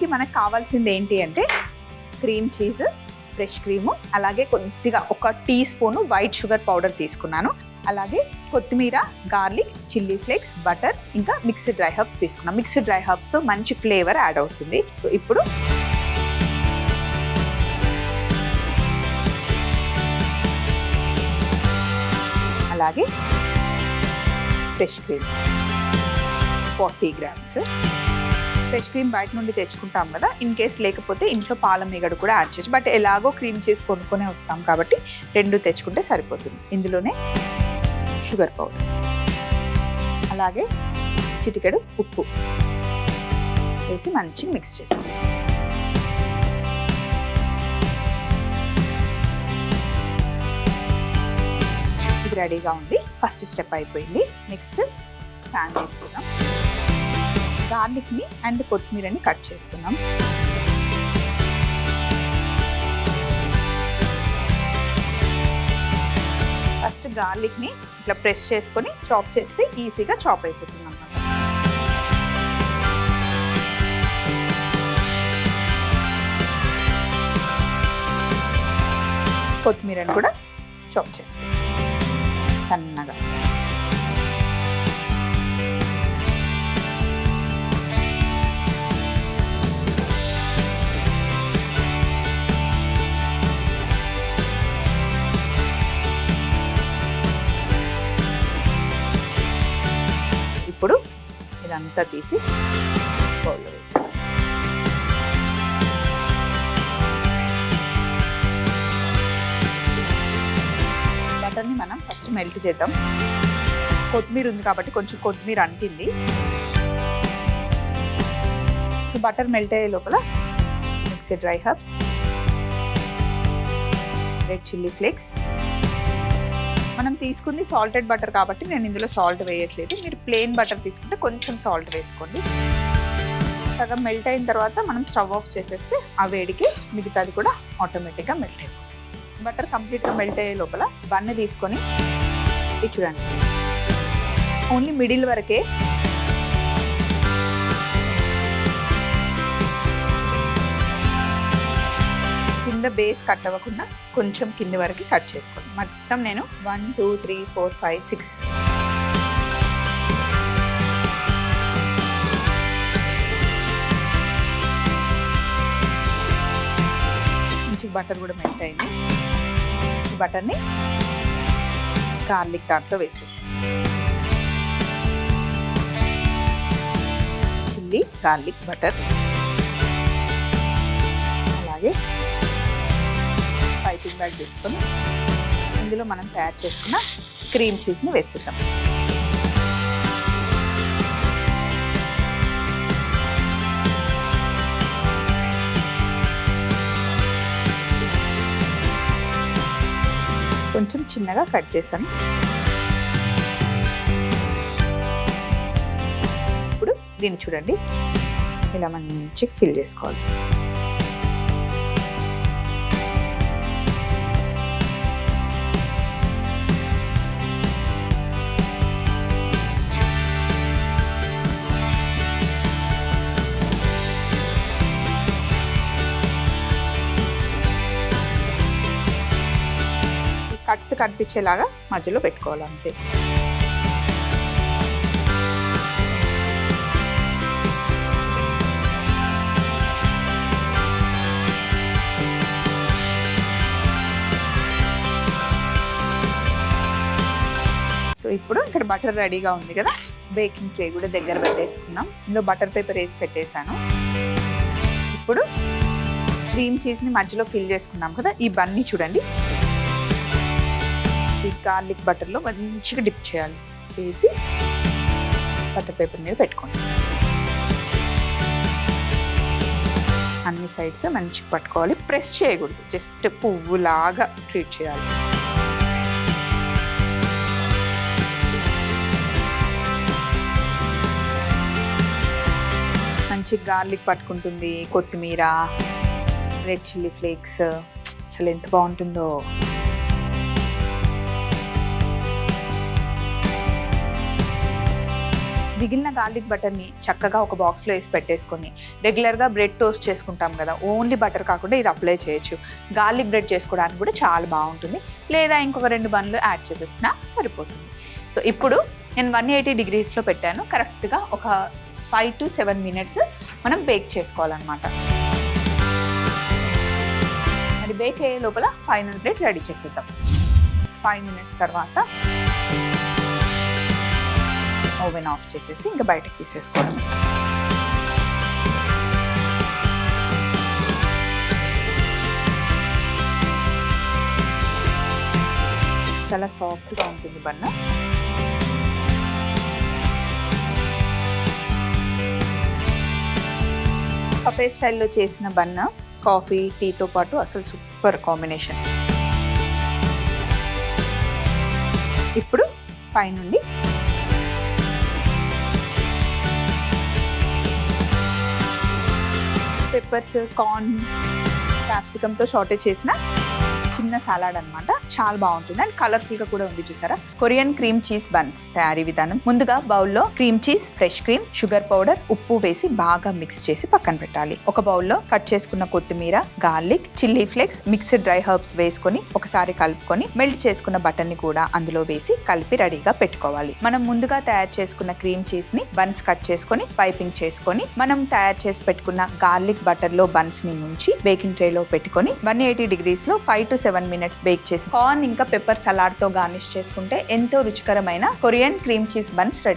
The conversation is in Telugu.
దీనికి మనకు కావాల్సింది ఏంటి అంటే క్రీమ్ చీజ్, ఫ్రెష్ క్రీము, అలాగే కొద్దిగా ఒక tea spoon white sugar powder తీసుకున్నాను, అలాగే కొత్తిమీర, గార్లిక్, చిల్లీ ఫ్లేక్స్, బటర్, ఇంకా మిక్స్డ్ డ్రై హర్బ్స్ తీసుకున్నాను. మిక్స్డ్ డ్రై హర్బ్స్తో మంచి ఫ్లేవర్ యాడ్ అవుతుంది. సో ఇప్పుడు అలాగే fresh cream 40 grams. Fresh cream బయట నుండి తెచ్చుకుంటాం కదా, ఇన్ కేస్ లేకపోతే ఇంట్లో పాల మీగడ కూడా యాడ్ చేయొచ్చు. బట్ ఎలాగో క్రీమ్ చేసి కొనుక్కొనే వస్తాం కాబట్టి 2 తెచ్చుకుంటే సరిపోతుంది. ఇందులోనే షుగర్ పౌడర్, అలాగే చిటికెడు ఉప్పు వేసి మంచిగా మిక్స్ చేసాం. ఇది రెడీగా ఉంది. ఫస్ట్ స్టెప్ అయిపోయింది. నెక్స్ట్ ప్యాన్ తీసుకుందాం. గార్లిక్ని అండ్ కొత్తిమీరని కట్ చేసుకుందాం. ఫస్ట్ గార్లిక్ని ఇట్లా ప్రెస్ చేసుకొని చాప్ చేస్తే ఈజీగా చాప్ అయిపోతుంది అన్నమాట. కొత్తిమీరని కూడా చాప్ చేసుకుందాం సన్నగా. ఇప్పుడు ఇదంతా తీసి బౌల్లో వేసాం. బటర్ని మనం ఫస్ట్ మెల్ట్ చేద్దాం. కొత్తిమీర ఉంది కాబట్టి కొంచెం కొత్తిమీర అంటింది. సో బటర్ మెల్ట్ అయ్యే లోపల mixed dry herbs, red chilli flakes, మనం తీసుకుంది సాల్టెడ్ బటర్ కాబట్టి నేను ఇందులో సాల్ట్ వేయట్లేదు. మీరు ప్లెయిన్ బటర్ తీసుకుంటే కొంచెం సాల్ట్ వేసుకోండి. సగం మెల్ట్ అయిన తర్వాత మనం స్టవ్ ఆఫ్ చేసేస్తే ఆ వేడికి మిగతాది కూడా ఆటోమేటిక్గా మెల్ట్ అయిపోతుంది. బటర్ కంప్లీట్గా మెల్ట్ అయ్యే లోపల బన్ తీసుకొని ఇది చూడండి, ఓన్లీ మిడిల్ వరకే కింద బేస్ కట్ అవ్వకుండా కొంచెం కింది వరకు కట్ చేసుకోండి. మొత్తం నేను 1 2 3 4 5 6 మంచి బటర్ కూడా మెల్ట్ అయింది. ఈ బటర్ని గార్లిక్ దాంట్లో వేసేసి చిల్లీ గార్లిక్ బటర్, అలాగే పైపింగ్ బ్యాగ్ తీసుకొని ఇందులో మనం తయారు చేసుకున్న క్రీమ్ చీజ్ని వేసేద్దాం. కొంచెం చిన్నగా కట్ చేశాను. ఇప్పుడు దీన్ని చూడండి, ఇలా మంచిగా ఫిల్ చేసుకోవాలి. కట్స్ కనిపించేలాగా మధ్యలో పెట్టుకోవాలి అంతే. సో ఇప్పుడు ఇక్కడ బటర్ రెడీగా ఉంది కదా, బేకింగ్ ట్రే కూడా దగ్గర పెట్టేసుకున్నాం. ఇందులో బటర్ పేపర్ వేసి పెట్టేశాను. ఇప్పుడు క్రీమ్ చీజ్ని మధ్యలో ఫిల్ చేసుకున్నాం కదా, ఈ బన్ని చూడండి ఈ గార్లిక్ బటర్లో మంచిగా డిప్ చేయాలి. చేసి బటర్ పేపర్ మీద పెట్టుకోండి. అన్ని సైడ్స్ మంచిగా పట్టుకోవాలి. ప్రెస్ చేయకూడదు, జస్ట్ పువ్వులాగా ట్రీట్ చేయాలి. మంచి గార్లిక్ పట్టుకుంటుంది, కొత్తిమీర, రెడ్ చిల్లీ ఫ్లేక్స్, అసలు ఎంత బాగుంటుందో. మిగిలిన గార్లిక్ బటర్ని చక్కగా ఒక బాక్స్లో వేసి పెట్టేసుకొని రెగ్యులర్గా బ్రెడ్ టోస్ట్ చేసుకుంటాం కదా, ఓన్లీ బటర్ కాకుండా ఇది అప్లై చేయొచ్చు. గార్లిక్ బ్రెడ్ చేసుకోవడానికి కూడా చాలా బాగుంటుంది. లేదా ఇంకొక 2 బన్లు యాడ్ చేసేసినా సరిపోతుంది. సో ఇప్పుడు నేను 180 డిగ్రీస్లో పెట్టాను. కరెక్ట్గా ఒక 5 to 7 minutes మనం బేక్ చేసుకోవాలన్నమాట. మరి బేక్ అయ్యే లోపల ఫైనల్ ప్లేట్ రెడీ చేసేద్దాం. 5 minutes తర్వాత ఓవెన్ ఆఫ్ చేసేసి ఇంకా బయటకు తీసేసుకోవడం. చాలా సాఫ్ట్గా ఉంటుంది బన్న. కఫే స్టైల్లో చేసిన బన్న కాఫీ టీతో పాటు అసలు సూపర్ కాంబినేషన్. ఇప్పుడు పైనుండి పెప్పర్స్, కార్న్, క్యాప్సికమ్తో షార్టేజ్ చేసిన చిన్న సలాడ్ అన్నమాట. చాలా బాగుంటుంది అండ్ కలర్ఫుల్గా కూడా ఉంది. చూసారా, కొరియన్ క్రీమ్ చీజ్ బన్స్ తయారీ విధానం. ముందుగా బౌల్లో cream cheese, fresh cream, sugar powder, ఉప్పు వేసి బాగా మిక్స్ చేసి పక్కన పెట్టాలి. ఒక బౌల్లో కట్ చేసుకున్న కొత్తిమీర, garlic, chilli flakes, mixed dry herbs వేసుకొని ఒకసారి కలుపుకొని మెల్ట్ చేసుకున్న బటర్ ని కూడా అందులో వేసి కలిపి రెడీగా పెట్టుకోవాలి. మనం ముందుగా తయారు చేసుకున్న క్రీమ్ చీజ్ ని బన్స్ కట్ చేసుకొని పైపింగ్ చేసుకొని మనం తయారు చేసి పెట్టుకున్న గార్లిక్ బటర్ లో బన్స్ ని ముంచి బేకింగ్ ట్రే లో పెట్టుకొని 180 డిగ్రీస్ లో 5 to 7 minutes బేక్ చేసి కార్న్ ఇంకా పెప్పర్ సలాడ్ తో గార్నిష్ చేసుకుంటే ఎంతో రుచికరమైన Korean cream cheese buns ready.